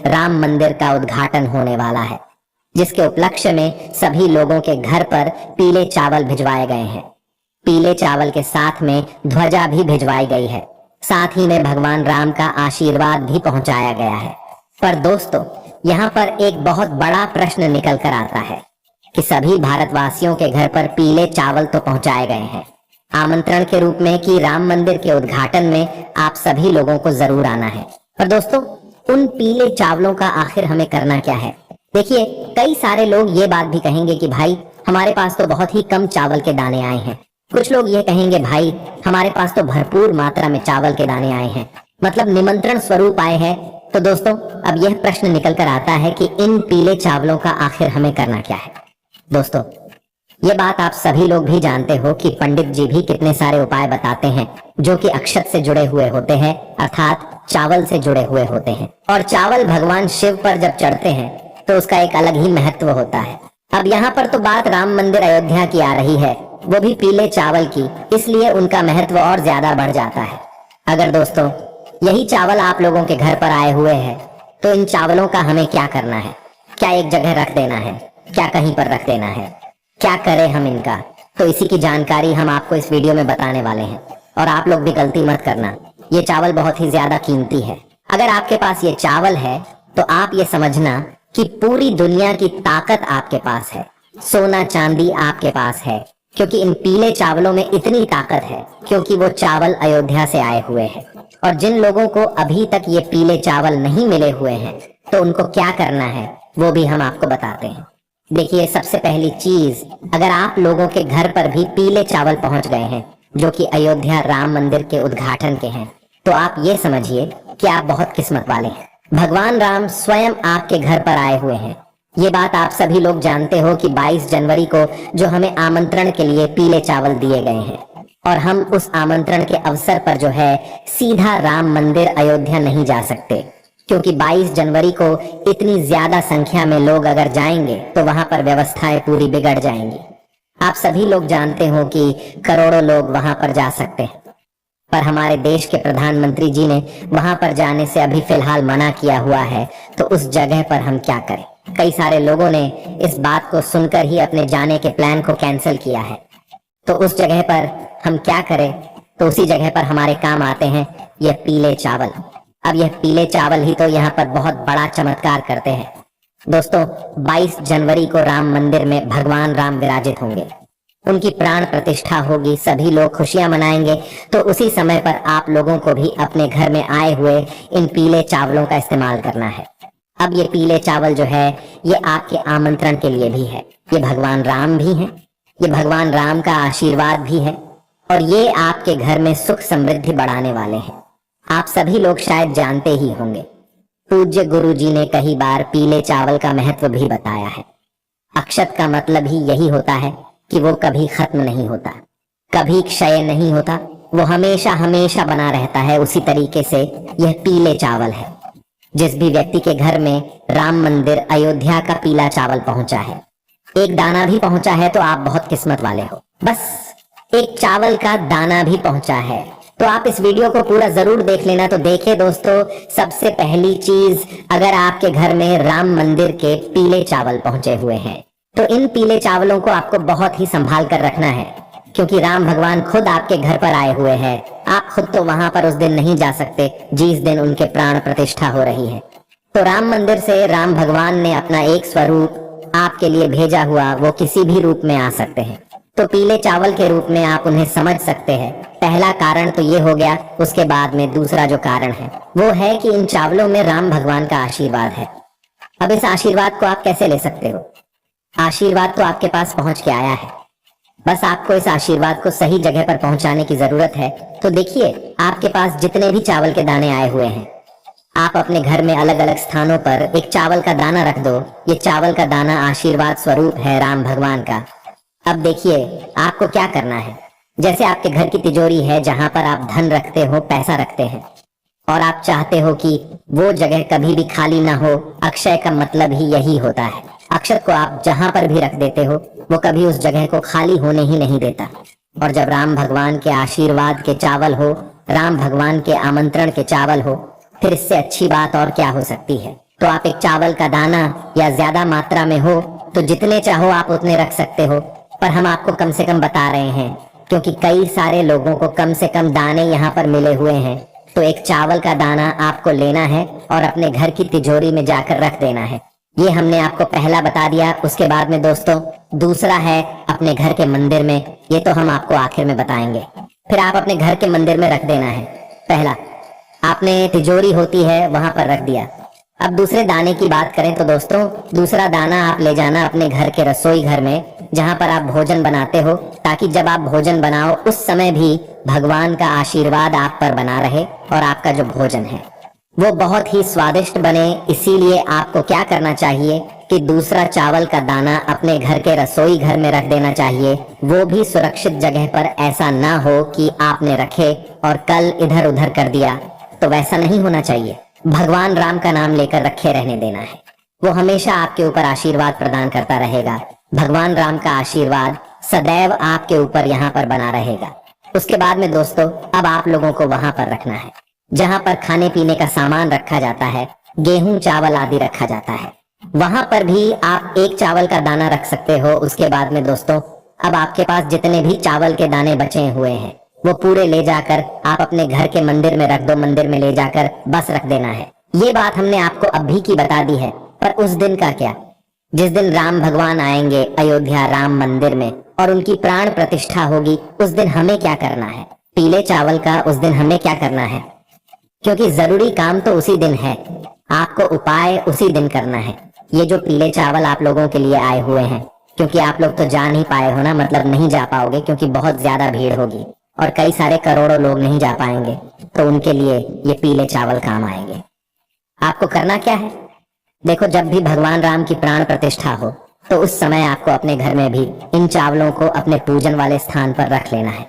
राम मंदिर का उद्घाटन होने वाला है, जिसके उपलक्ष्य में सभी लोगों के घर पर पीले चावल भिजवाए गए हैं। पीले चावल के साथ में ध्वजा भी भिजवाई गई है। साथ ही में भगवान राम का आशीर्वाद भी पहुंचाया गया है। पर दोस्तों, यहाँ पर एक बहुत बड़ा प्रश्न निकल कर आता है कि सभी भारतवासियों के घर पर पीले चावल तो पहुंचाए गए हैं आमंत्रण के रूप में कि राम मंदिर के उद्घाटन में आप सभी लोगों को जरूर आना है। पर दोस्तों, उन पीले चावलों का आखिर हमें करना क्या है? देखिए, कई सारे लोग ये बात भी कहेंगे कि भाई हमारे पास तो बहुत ही कम चावल के दाने आए हैं। कुछ लोग ये कहेंगे भाई हमारे पास तो भरपूर मात्रा में चावल के दाने आए हैं, मतलब निमंत्रण स्वरूप आए हैं। तो दोस्तों, अब यह प्रश्न निकल कर आता है कि इन पीले चावलों का आखिर हमें करना क्या है। दोस्तों, ये बात आप सभी लोग भी जानते हो कि पंडित जी भी कितने सारे उपाय बताते हैं जो कि अक्षत से जुड़े हुए होते हैं, अर्थात चावल से जुड़े हुए होते हैं। और चावल भगवान शिव पर जब चढ़ते हैं तो उसका एक अलग ही महत्व होता है। अब यहाँ पर तो बात राम मंदिर अयोध्या की आ रही है, वो भी पीले चावल की, इसलिए उनका महत्व और ज्यादा बढ़ जाता है। अगर दोस्तों यही चावल आप लोगों के घर पर आए हुए हैं तो इन चावलों का हमें क्या करना है? क्या एक जगह रख देना है? क्या कहीं पर रख देना है? क्या करें हम इनका? तो इसी की जानकारी हम आपको इस वीडियो में बताने वाले हैं। और आप लोग भी गलती मत करना, ये चावल बहुत ही ज्यादा कीमती है। अगर आपके पास ये चावल है तो आप ये समझना कि पूरी दुनिया की ताकत आपके पास है, सोना चांदी आपके पास है, क्योंकि इन पीले चावलों में इतनी ताकत है क्योंकि वो चावल अयोध्या से आए हुए हैं। और जिन लोगों को अभी तक ये पीले चावल नहीं मिले हुए हैं तो उनको क्या करना है वो भी हम आपको बताते हैं। देखिए, सबसे पहली चीज, अगर आप लोगों के घर पर भी पीले चावल पहुंच गए हैं जो कि अयोध्या राम मंदिर के उद्घाटन के हैं, तो आप ये समझिए कि आप बहुत किस्मत वाले हैं। भगवान राम स्वयं आपके घर पर आए हुए हैं। ये बात आप सभी लोग जानते हो कि 22 जनवरी को जो हमें आमंत्रण के लिए पीले चावल दिए गए हैं, और हम उस आमंत्रण के अवसर पर जो है सीधा राम मंदिर अयोध्या नहीं जा सकते, क्योंकि 22 जनवरी को इतनी ज्यादा संख्या में लोग अगर जाएंगे तो वहां पर व्यवस्थाएं पूरी बिगड़ जाएंगी। आप सभी लोग जानते हो कि करोड़ों लोग वहां पर जा सकते हैं, पर हमारे देश के प्रधानमंत्री जी ने वहां पर जाने से अभी फिलहाल मना किया हुआ है। तो उस जगह पर हम क्या करें? कई सारे लोगों ने इस बात को सुनकर ही अपने जाने के प्लान को कैंसिल किया है। तो उस जगह पर हम क्या करें? तो उसी जगह पर हमारे काम आते हैं ये पीले चावल। अब यह पीले चावल ही तो यहाँ पर बहुत बड़ा चमत्कार करते हैं। दोस्तों, 22 जनवरी को राम मंदिर में भगवान राम विराजित होंगे, उनकी प्राण प्रतिष्ठा होगी, सभी लोग खुशियां मनाएंगे। तो उसी समय पर आप लोगों को भी अपने घर में आए हुए इन पीले चावलों का इस्तेमाल करना है। अब ये पीले चावल जो है ये आपके आमंत्रण के लिए भी है, ये भगवान राम भी हैं, ये भगवान राम का आशीर्वाद भी है, और ये आपके घर में सुख समृद्धि बढ़ाने वाले हैं। आप सभी लोग शायद जानते ही होंगे, पूज्य गुरु जी ने कई बार पीले चावल का महत्व भी बताया है। अक्षत का मतलब ही यही होता है कि वो कभी खत्म नहीं होता, कभी क्षय नहीं होता, वो हमेशा हमेशा बना रहता है। उसी तरीके से यह पीले चावल है। जिस भी व्यक्ति के घर में राम मंदिर अयोध्या का पीला चावल पहुंचा है, एक दाना भी पहुंचा है, तो आप बहुत किस्मत वाले हो। बस एक चावल का दाना भी पहुंचा है तो आप इस वीडियो को पूरा जरूर देख लेना। तो देखिए दोस्तों, सबसे पहली चीज, अगर आपके घर में राम मंदिर के पीले चावल पहुंचे हुए हैं तो इन पीले चावलों को आपको बहुत ही संभाल कर रखना है, क्योंकि राम भगवान खुद आपके घर पर आए हुए हैं। आप खुद तो वहां पर उस दिन नहीं जा सकते जिस दिन उनके प्राण प्रतिष्ठा हो रही है। तो राम मंदिर से राम भगवान ने अपना एक स्वरूप आपके लिए भेजा हुआ, वो किसी भी रूप में आ सकते हैं। तो पीले चावल के रूप में आप उन्हें समझ सकते हैं। पहला कारण तो ये हो गया। उसके बाद में दूसरा जो कारण है वो है कि इन चावलों में राम भगवान का आशीर्वाद है। अब इस आशीर्वाद को आप कैसे ले सकते हो? आशीर्वाद तो आपके पास पहुंच के आया है, बस आपको इस आशीर्वाद को सही जगह पर पहुंचाने की जरूरत है। तो देखिए, आपके पास जितने भी चावल के दाने आए हुए हैं, आप अपने घर में अलग अलग स्थानों पर एक चावल का दाना रख दो। ये चावल का दाना आशीर्वाद स्वरूप है राम भगवान का। अब देखिए, आपको क्या करना है। जैसे आपके घर की तिजोरी है जहां पर आप धन रखते हो, पैसा रखते हैं, और आप चाहते हो कि वो जगह कभी भी खाली ना हो। अक्षय का मतलब ही यही होता है। अक्षत को आप जहां पर भी रख देते हो वो कभी उस जगह को खाली होने ही नहीं देता। और जब राम भगवान के आशीर्वाद के चावल हो, राम भगवान के आमंत्रण के चावल हो, फिर इससे अच्छी बात और क्या हो सकती है। तो आप एक चावल का दाना या ज्यादा मात्रा में हो तो जितने चाहो आप उतने रख सकते हो, पर हम आपको कम से कम बता रहे हैं क्योंकि कई सारे लोगों को कम से कम दाने यहाँ पर मिले हुए हैं। तो एक चावल का दाना आपको लेना है और अपने घर की तिजोरी में जाकर रख देना है। ये हमने आपको पहला बता दिया। उसके बाद में दोस्तों दूसरा है अपने घर के मंदिर में, ये तो हम आपको आखिर में बताएंगे। फिर आप अपने घर के मंदिर में रख देना है। पहला आपने तिजोरी होती है वहां पर रख दिया। अब दूसरे दाने की बात करें तो दोस्तों दूसरा दाना आप ले जाना अपने घर के रसोई घर में जहां पर आप भोजन बनाते हो, ताकि जब आप भोजन बनाओ उस समय भी भगवान का आशीर्वाद आप पर बना रहे और आपका जो भोजन है वो बहुत ही स्वादिष्ट बने। इसीलिए आपको क्या करना चाहिए कि दूसरा चावल का दाना अपने घर के रसोई घर में रख देना चाहिए, वो भी सुरक्षित जगह पर। ऐसा ना हो कि आपने रखे और कल इधर उधर कर दिया, तो वैसा नहीं होना चाहिए। भगवान राम का नाम लेकर रखे रहने देना है, वो हमेशा आपके ऊपर आशीर्वाद प्रदान करता रहेगा। भगवान राम का आशीर्वाद सदैव आपके ऊपर यहाँ पर बना रहेगा। उसके बाद में दोस्तों अब आप लोगों को वहां पर रखना है जहां पर खाने पीने का सामान रखा जाता है, गेहूं चावल आदि रखा जाता है। वहां पर भी आप एक चावल का दाना रख सकते हो। उसके बाद में दोस्तों अब आपके पास जितने भी चावल के दाने बचे हुए हैं वो पूरे ले जाकर आप अपने घर के मंदिर में रख दो। मंदिर में ले जाकर बस रख देना है। ये बात हमने आपको अभी की बता दी है, पर उस दिन का क्या, जिस दिन राम भगवान आएंगे अयोध्या राम मंदिर में और उनकी प्राण प्रतिष्ठा होगी, उस दिन हमें क्या करना है? पीले चावल का उस दिन हमें क्या करना है? क्योंकि जरूरी काम तो उसी दिन है, आपको उपाय उसी दिन करना है। ये जो पीले चावल आप लोगों के लिए आए हुए हैं, क्योंकि आप लोग तो जा नहीं पाए हो ना, मतलब नहीं जा पाओगे क्योंकि बहुत ज्यादा भीड़ होगी और कई सारे करोड़ों लोग नहीं जा पाएंगे, तो उनके लिए ये पीले चावल काम आएंगे। आपको करना क्या है? देखो, जब भी भगवान राम की प्राण प्रतिष्ठा हो तो उस समय आपको अपने घर में भी इन चावलों को अपने पूजन वाले स्थान पर रख लेना है।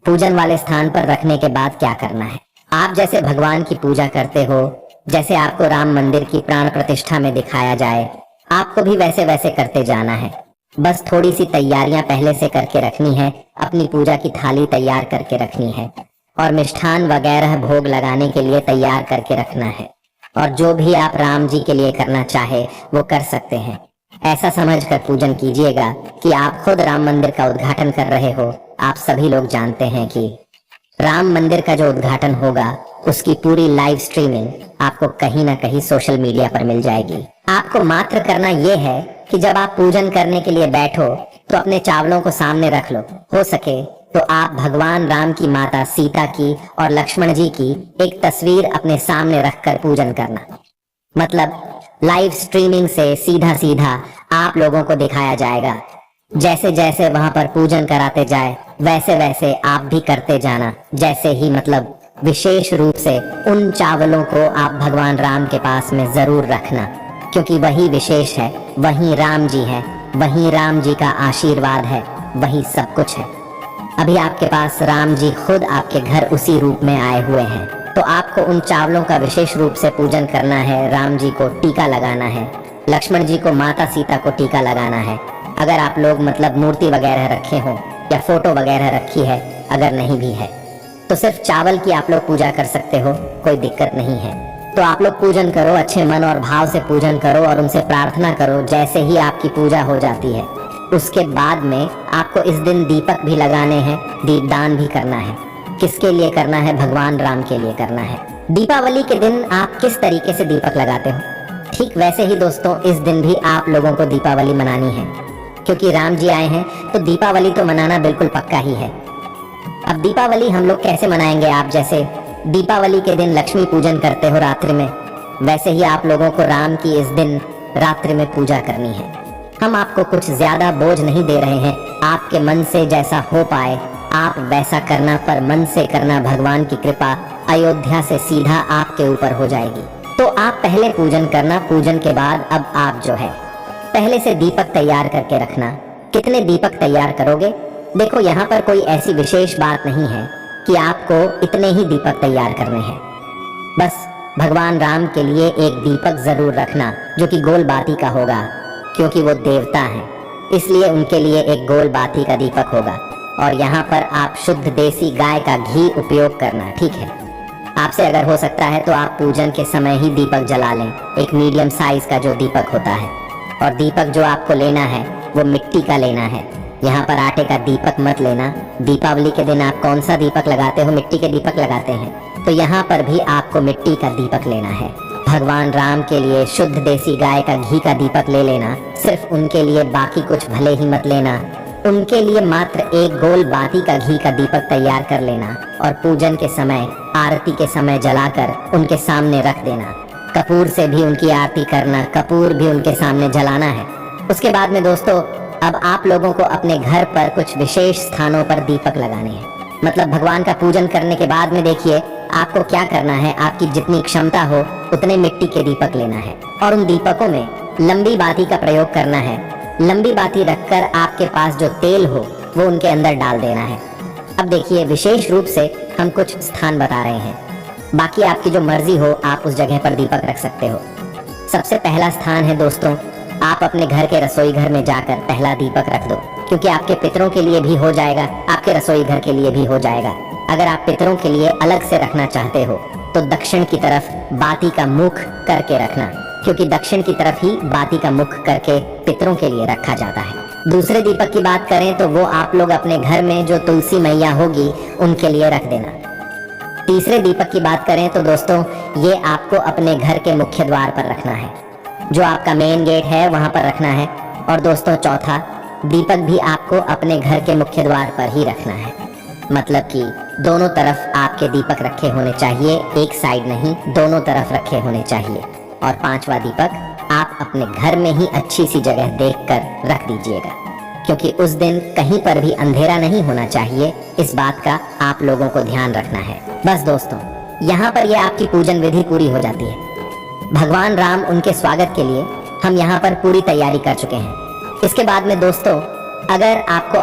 पूजन वाले स्थान पर रखने के बाद क्या करना है? आप जैसे भगवान की पूजा करते हो, जैसे आपको राम मंदिर की प्राण प्रतिष्ठा में दिखाया जाए, आपको भी वैसे वैसे करते जाना है। बस थोड़ी सी तैयारियां पहले से करके रखनी है, अपनी पूजा की थाली तैयार करके रखनी है और मिष्ठान वगैरह भोग लगाने के लिए तैयार करके रखना है। और जो भी आप राम जी के लिए करना चाहे वो कर सकते हैं। ऐसा समझकर पूजन कीजिएगा कि आप खुद राम मंदिर का उद्घाटन कर रहे हो। आप सभी लोग जानते हैं कि राम मंदिर का जो उद्घाटन होगा उसकी पूरी लाइव स्ट्रीमिंग आपको कहीं ना कहीं सोशल मीडिया पर मिल जाएगी। आपको मात्र करना यह है कि जब आप पूजन करने के लिए बैठो तो अपने चावलों को सामने रख लो। हो सके तो आप भगवान राम की माता सीता की और लक्ष्मण जी की एक तस्वीर अपने सामने रखकर पूजन करना। मतलब लाइव स्ट्रीमिंग से सीधा सीधा आप लोगों को दिखाया जाएगा। जैसे जैसे वहां पर पूजन कराते जाए वैसे वैसे आप भी करते जाना। जैसे ही मतलब विशेष रूप से उन चावलों को आप भगवान राम के पास में जरूर रखना, क्योंकि वही विशेष है, वही राम जी है, वही राम जी का आशीर्वाद है, वही सब कुछ है। अभी आपके पास राम जी खुद आपके घर उसी रूप में आए हुए हैं, तो आपको उन चावलों का विशेष रूप से पूजन करना है। राम जी को टीका लगाना है, लक्ष्मण जी को माता सीता को टीका लगाना है। अगर आप लोग मतलब मूर्ति वगैरह रखे हो या फोटो वगैरह रखी है, अगर नहीं भी है तो सिर्फ चावल की आप लोग पूजा कर सकते हो, कोई दिक्कत नहीं है। तो आप लोग पूजन करो, अच्छे मन और भाव से पूजन करो और उनसे प्रार्थना करो। जैसे ही आपकी पूजा हो जाती है उसके बाद में आपको इस दिन दीपक भी लगाने हैं, दीपदान भी करना है। किसके लिए करना है? भगवान राम के लिए करना है। दीपावली के दिन आप किस तरीके से दीपक लगाते हो, ठीक वैसे ही दोस्तों इस दिन भी आप लोगों को दीपावली मनानी है। क्योंकि राम जी आए हैं तो दीपावली तो मनाना बिल्कुल पक्का ही है। अब दीपावली हम लोग कैसे मनाएंगे? आप जैसे दीपावली के दिन लक्ष्मी पूजन करते हो रात्रि में, वैसे ही आप लोगों को राम की इस दिन रात्रि में पूजा करनी है। हम आपको कुछ ज्यादा बोझ नहीं दे रहे हैं, आपके मन से जैसा हो पाए आप वैसा करना, पर मन से करना। भगवान की कृपा अयोध्या से सीधा आपके ऊपर हो जाएगी। तो आप पहले पूजन करना, पूजन के बाद अब आप जो है पहले से दीपक तैयार करके रखना। कितने दीपक तैयार करोगे? देखो, यहाँ पर कोई ऐसी विशेष बात नहीं है कि आपको इतने ही दीपक तैयार करने हैं। बस भगवान राम के लिए एक दीपक जरूर रखना जो कि गोल बाती का होगा, क्योंकि वो देवता हैं, इसलिए उनके लिए एक गोल बाती का दीपक होगा। और यहाँ पर आप शुद्ध देसी गाय का घी उपयोग करना, ठीक है? आपसे अगर हो सकता है तो आप पूजन के समय ही दीपक जला लें, एक मीडियम साइज का जो दीपक होता है। और दीपक जो आपको लेना है वो मिट्टी का लेना है। यहाँ पर आटे का दीपक मत लेना। दीपावली के दिन आप कौन सा दीपक लगाते हो? मिट्टी के दीपक लगाते हैं। तो यहाँ पर भी आपको मिट्टी का दीपक लेना है। भगवान राम के लिए शुद्ध देसी गाय का घी का दीपक ले लेना, सिर्फ उनके लिए, बाकी कुछ भले ही मत लेना। उनके लिए मात्र एक गोल बाती का घी का दीपक तैयार कर लेना और पूजन के समय, आरती के समय जलाकर उनके सामने रख देना। कपूर से भी उनकी आरती करना, कपूर भी उनके सामने जलाना है। उसके बाद में दोस्तों, अब आप लोगों को अपने घर पर कुछ विशेष स्थानों पर दीपक लगाने हैं। मतलब भगवान का पूजन करने के बाद में देखिए आपको क्या करना है, आपकी जितनी क्षमता हो उतने मिट्टी के दीपक लेना है और उन दीपकों में लंबी बाती का प्रयोग करना है। लंबी बाती रखकर आपके पास जो तेल हो वो उनके अंदर डाल देना है। अब देखिए विशेष रूप से हम कुछ स्थान बता रहे हैं, बाकी आपकी जो मर्जी हो आप उस जगह पर दीपक रख सकते हो। सबसे पहला स्थान है दोस्तों, आप अपने घर के रसोई घर में जाकर पहला दीपक रख दो, क्योंकि आपके पितरों के लिए भी हो जाएगा, आपके रसोई घर के लिए भी हो जाएगा। अगर आप पितरों के लिए अलग से रखना चाहते हो तो दक्षिण की तरफ बाती का मुख करके रखना, क्योंकि दक्षिण की तरफ ही बाती का मुख करके पितरों के लिए रखा जाता है। दूसरे दीपक की बात करें तो वो आप लोग अपने घर में जो तुलसी मैया होगी उनके लिए रख देना। तीसरे दीपक की बात करें तो दोस्तों, ये आपको अपने घर के मुख्य द्वार पर रखना है, जो आपका मेन गेट है वहां पर रखना है। और दोस्तों चौथा दीपक भी आपको अपने घर के मुख्य द्वार पर ही रखना है। मतलब कि दोनों तरफ आपके दीपक रखे होने चाहिए, एक साइड नहीं, दोनों तरफ रखे होने चाहिए। और पांचवा दीपक आप अपने घर में ही अच्छी सी जगह देखकर रख दीजिएगा, क्योंकि उस दिन कहीं पर भी अंधेरा नहीं होना चाहिए। इस बात का आप लोगों को ध्यान रखना है। बस दोस्तों, यहाँ पर ये आपकी पूजन विधि पूरी हो जाती है। भगवान राम, उनके स्वागत के लिए हम यहाँ पर पूरी तैयारी कर चुके हैं। इसके बाद में दोस्तों, अगर आपको